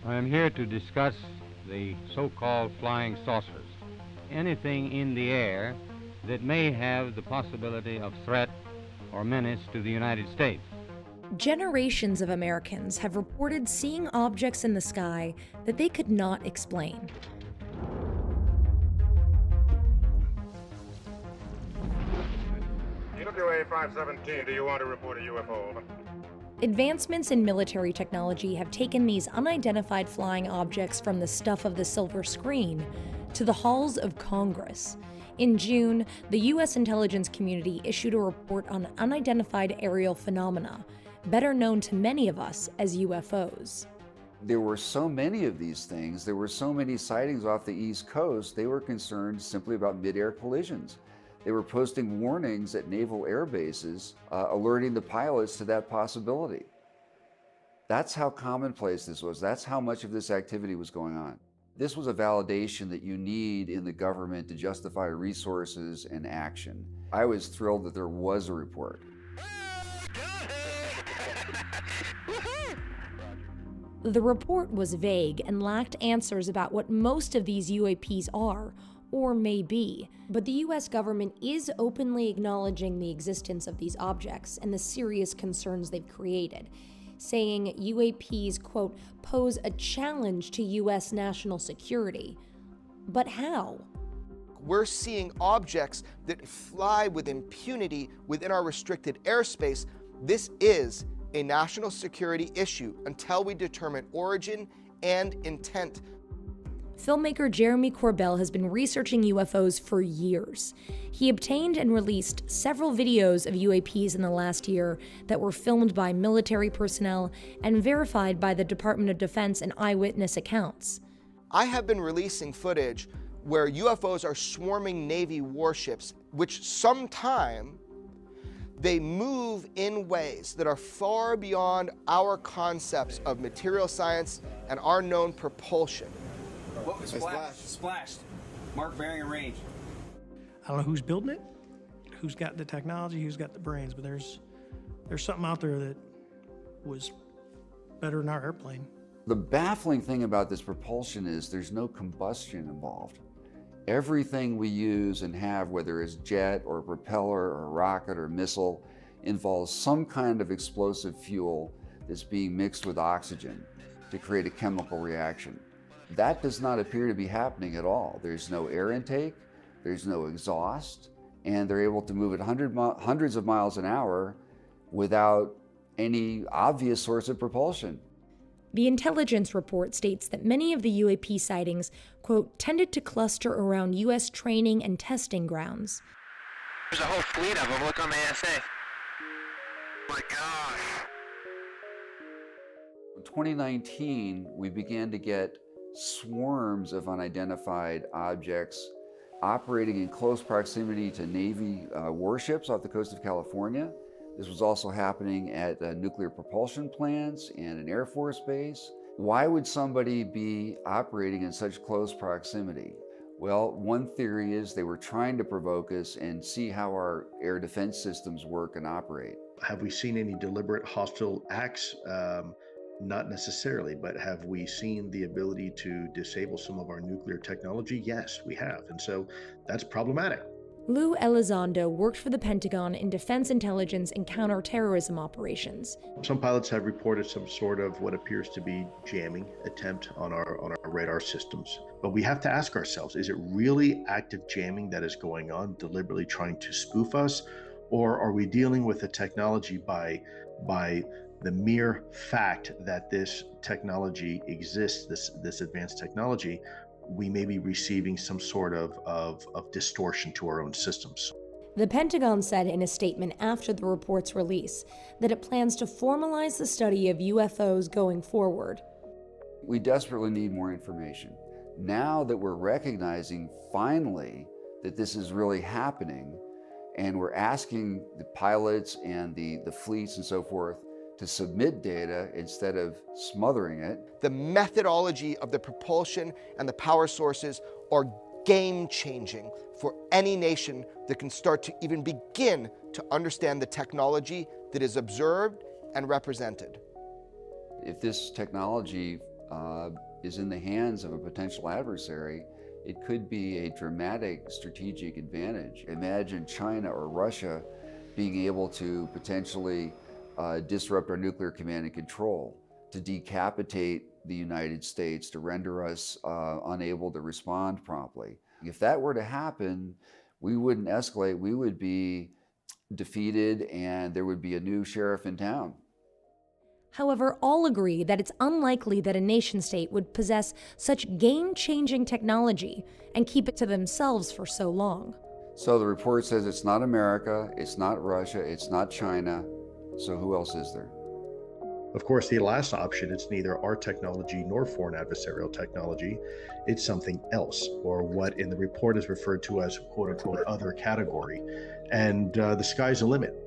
I am here to discuss the so-called flying saucers. Anything in the air that may have the possibility of threat or menace to the United States. Generations of Americans have reported seeing objects in the sky that they could not explain. UWA 517, do you want to report a UFO? Over. Advancements in military technology have taken these unidentified flying objects from the stuff of the silver screen to the halls of Congress. In June, the U.S. intelligence community issued a report on unidentified aerial phenomena, better known to many of us as UFOs. There were so many of these things, there were so many sightings off the East Coast, they were concerned simply about mid-air collisions. They were posting warnings at naval air bases, alerting the pilots to that possibility. That's how commonplace this was. That's how much of this activity was going on. This was a validation that you need in the government to justify resources and action. I was thrilled that there was a report. The report was vague and lacked answers about what most of these UAPs are, or may be, but the US government is openly acknowledging the existence of these objects and the serious concerns they've created, saying UAPs, quote, pose a challenge to US national security. But how? We're seeing objects that fly with impunity within our restricted airspace. This is a national security issue until we determine origin and intent. Filmmaker Jeremy Corbell has been researching UFOs for years. He obtained and released several videos of UAPs in the last year that were filmed by military personnel and verified by the Department of Defense and eyewitness accounts. I have been releasing footage where UFOs are swarming Navy warships, which sometime they move in ways that are far beyond our concepts of material science and our known propulsion. What was splashed? Splashed. Mark bearing and range. I don't know who's building it, who's got the technology, who's got the brains, but there's something out there that was better than our airplane. The baffling thing about this propulsion is there's no combustion involved. Everything we use and have, whether it's jet or propeller or rocket or missile, involves some kind of explosive fuel that's being mixed with oxygen to create a chemical reaction. That does not appear to be happening at all. There's no air intake, there's no exhaust, and they're able to move at hundreds of miles an hour without any obvious source of propulsion. The intelligence report states that many of the UAP sightings, quote, tended to cluster around U.S. training and testing grounds. There's a whole fleet of them. Look on the ASA. My gosh. In 2019, we began to get swarms of unidentified objects operating in close proximity to Navy warships off the coast of California. This was also happening at nuclear propulsion plants and an Air Force base. Why would somebody be operating in such close proximity? Well, one theory is they were trying to provoke us and see how our air defense systems work and operate. Have we seen any deliberate hostile acts? Not necessarily, but have we seen the ability to disable some of our nuclear technology? Yes, we have, and so that's problematic. Lou Elizondo worked for the Pentagon in defense intelligence and counterterrorism operations. Some pilots have reported some sort of what appears to be jamming attempt on our radar systems. But we have to ask ourselves, is it really active jamming that is going on, deliberately trying to spoof us? Or are we dealing with the technology by the mere fact that this technology exists, this advanced technology, we may be receiving some sort of distortion to our own systems. The Pentagon said in a statement after the report's release that it plans to formalize the study of UFOs going forward. We desperately need more information. Now that we're recognizing finally that this is really happening, and we're asking the pilots and the fleets and so forth to submit data instead of smothering it. The methodology of the propulsion and the power sources are game-changing for any nation that can start to even begin to understand the technology that is observed and represented. If this technology is in the hands of a potential adversary, it could be a dramatic strategic advantage. Imagine China or Russia being able to potentially disrupt our nuclear command and control, to decapitate the United States, to render us unable to respond promptly. If that were to happen, we wouldn't escalate, we would be defeated and there would be a new sheriff in town. However, all agree that it's unlikely that a nation-state would possess such game-changing technology and keep it to themselves for so long. So the report says it's not America, it's not Russia, it's not China, so who else is there? Of course, the last option, it's neither our technology nor foreign adversarial technology. It's something else, or what in the report is referred to as quote-unquote other category. And the sky's the limit.